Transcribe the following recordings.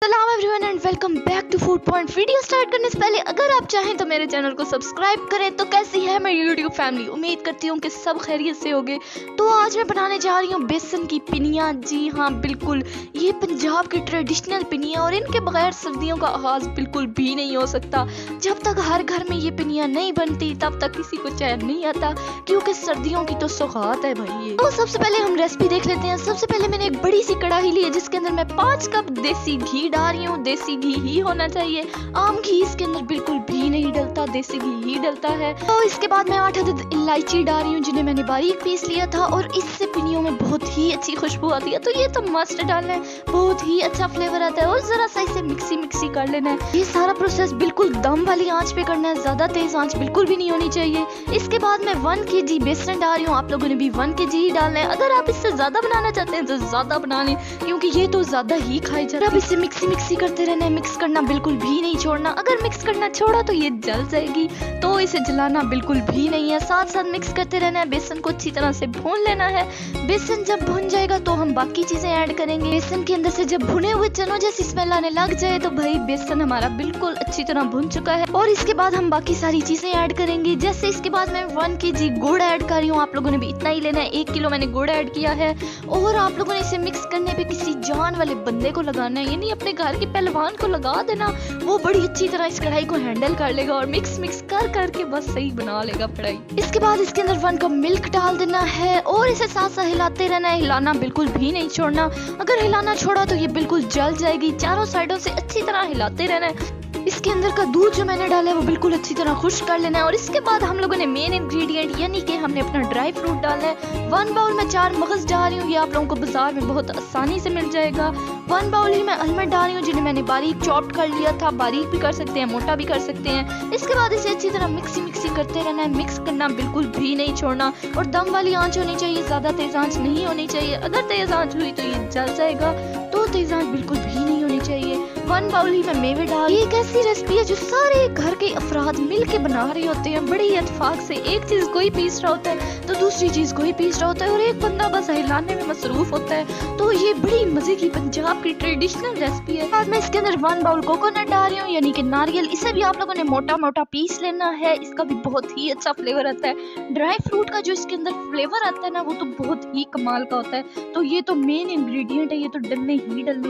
सलाम everyone and welcome back to food point. Video start करने से पहले अगर आप चाहें तो मेरे चैनल को सब्सक्राइब करें। तो कैसी है मेरी यूट्यूब फैमिली, उम्मीद करती हूँ कि सब खैरियत से होंगे। तो आज मैं बनाने जा रही हूँ बेसन की पिनिया। जी हाँ बिल्कुल, ये पंजाब की ट्रेडिशनल पिनिया और इनके बगैर सर्दियों का आगाज बिल्कुल भी नहीं हो सकता। जब तक हर घर में ये पिनिया नहीं बनती तब तक किसी को चैन नहीं आता, क्योंकि सर्दियों की तो सौगात है भाई ये। तो सबसे पहले हम रेसिपी देख लेते हैं। सबसे पहले मैंने एक बड़ी सी कढ़ाई ली है जिसके अंदर मैं 5 कप देसी घी डाल रही हूँ। देसी घी ही होना चाहिए, आम घी इसके अंदर बिल्कुल भी नहीं डलता, देसी घी ही डलता है। तो इसके बाद मैं 8 अदद इलायची डाल रही हूँ जिन्हें मैंने बारीक पीस लिया था, और इससे पिनियों में बहुत ही अच्छी खुशबू आती है। तो ये तो मस्ट डालना है, बहुत ही अच्छा फ्लेवर आता है। और जरा सा इसे मिक्सी कर लेना है। ये सारा प्रोसेस बिल्कुल दम वाली आंच पे करना है, ज्यादा तेज आंच बिल्कुल भी नहीं होनी चाहिए। इसके बाद मैं 1 kg बेसन डाल रही हूँ। आप लोगों ने भी 1 kg ही डालना है। अगर आप इससे ज्यादा बनाना चाहते हैं तो ज्यादा बना लें, क्योंकि ये तो ज्यादा ही खाई जाती है। अब इसे मिक्सी करते रहना है, मिक्स करना बिल्कुल भी नहीं छोड़ना। अगर मिक्स करना छोड़ा तो ये जल जाएगी, तो इसे जलाना बिल्कुल भी नहीं है। साथ साथ मिक्स करते रहना है। बेसन को अच्छी तरह से भून लेना है। बेसन जब भुन जाएगा तो हम बाकी चीजें ऐड करेंगे। बेसन के अंदर से जब भुने हुए चनों जैसी स्मेल आने लग जाए तो भाई बेसन हमारा बिल्कुल अच्छी तरह भुन चुका है। और इसके बाद हम बाकी सारी चीजें ऐड करेंगे। जैसे इसके बाद मैं 1 kg गुड़ ऐड कर रही हूँ। आप लोगों ने भी इतना ही लेना है, 1 किलो मैंने गुड़ ऐड किया है। और आप लोगों ने इसे मिक्स करने पे किसी जान वाले बंदे को लगाना है, यानी अपने घर के पहलवान को लगा देना। वो बड़ी अच्छी तरह इस कढ़ाई को हैंडल कर लेगा और मिक्स कर के बस सही बना लेगा कढ़ाई। इसके बाद इसके अंदर 1 कप मिल्क डाल देना है और इसे साथ साथ हिलाते रहना है। हिलाना बिल्कुल भी नहीं छोड़ना। अगर हिलाना छोड़ा तो ये बिल्कुल जल जाएगी। चारों साइडों से अच्छी तरह हिलाते रहना है। इसके अंदर का दूध जो मैंने डाला है वो बिल्कुल अच्छी तरह खुश्क कर लेना है। और इसके बाद हम लोगों ने मेन इंग्रेडिएंट यानी कि हमने अपना ड्राई फ्रूट डालना है। 1 बाउल में 4 मगज डाल रही हूँ। ये आप लोगों को बाजार में बहुत आसानी से मिल जाएगा। 1 बाउल ही मैं आलमंड डाल रही हूँ जिन्हें मैंने बारीक चॉप्ड कर लिया था। बारीक भी कर सकते हैं, मोटा भी कर सकते हैं। इसके बाद इसे अच्छी तरह मिक्सी करते रहना है। मिक्स करना बिल्कुल भी नहीं छोड़ना। और दम वाली आंच होनी चाहिए, ज्यादा तेज आंच नहीं होनी चाहिए। अगर तेज आंच हुई तो ये जल जाएगा, तो तेज आंच बिल्कुल भी नहीं होनी चाहिए। 1 बाउल ही मैं मेवे डाल। ये एक ऐसी रेसिपी है जो सारे घर के अफराद मिल के बना रहे होते हैं बड़े ही इत्तेफाक से। एक चीज कोई पीस रहा होता है तो दूसरी चीज कोई पीस रहा होता है और एक बंदा बस हिलाने में मसरूफ होता है। तो ये बड़ी मजे की पंजाब की ट्रेडिशनल रेसिपी है। आज मैं इसके अंदर 1 बाउल कोकोनट डाल रही हूँ, यानी कि नारियल। इसे भी आप लोगों ने मोटा पीस लेना है। इसका भी बहुत ही अच्छा फ्लेवर आता है। ड्राई फ्रूट का जो इसके अंदर फ्लेवर आता है ना, वो तो बहुत ही कमाल का होता है। तो ये तो मेन इंग्रेडिएंट है, ये तो डलने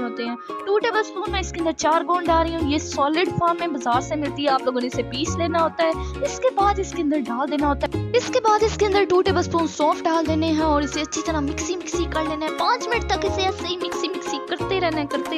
होते हैं। 2 टेबलस्पून मैं इसके अंदर चार गोंद डाल रही हूँ। ये सॉलिड फॉर्म में बाजार से मिलती है, आप लोगों ने इसे पीस लेना होता है। इसके बाद इसके अंदर डाल देना होता है। इसके बाद इसके अंदर 2 टेबलस्पून सौंफ डाल देने हैं और इसे अच्छी तरह मिक्सी कर लेना है। 5 मिनट तक इसे ऐसे ही मिक्सी करते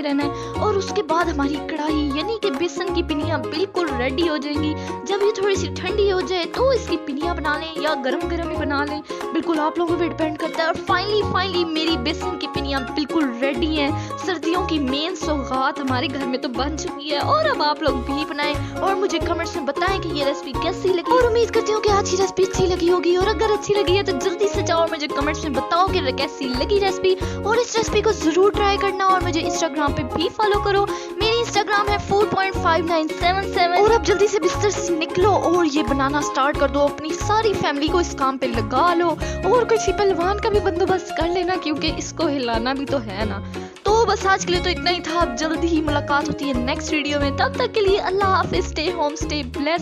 रहना है। और उसके बाद हमारी कढ़ाई यानी कि बेसन की पिनिया बिल्कुल रेडी हो जाएंगी। जब ये थोड़ी सी ठंडी हो जाए तो इसकी पिनिया बना लें या गरम ही बना लें, बिल्कुल आप लोगों पे डिपेंड करता है। और फाइनली मेरी बेसन की पिनिया बिल्कुल रेडी है। सर्दियों की मेन सौगात हमारे घर में तो बन चुकी है, और अब आप लोग भी बनाएं और मुझे कमेंट्स में बताएं कि ये रेसिपी कैसी लगी। और उम्मीद करती हूँ कि आज की रेसिपी अच्छी लगी होगी, और अगर अच्छी लगी है तो जल्दी से जाओ और मुझे कमेंट्स में बताओ कि कैसी लगी रेसिपी। और इस रेसिपी को जरूर ट्राई करना और मुझे इंस्टाग्राम पे भी फॉलो करो। मेरी इंस्टाग्राम है food.5977। और अब जल्दी से बिस्तर से निकलो और ये बनाना स्टार्ट कर दो। अपनी सारी फैमिली को इस काम पे लगा लो और किसी पहलवान का भी बंदोबस्त कर लेना, क्योंकि इसको हिलाना भी तो है ना। तो बस आज के लिए तो इतना ही था। अब जल्दी ही मुलाकात होती है नेक्स्ट वीडियो में। तब तक के लिए अल्लाह हाफिज। Stay home, stay blessed.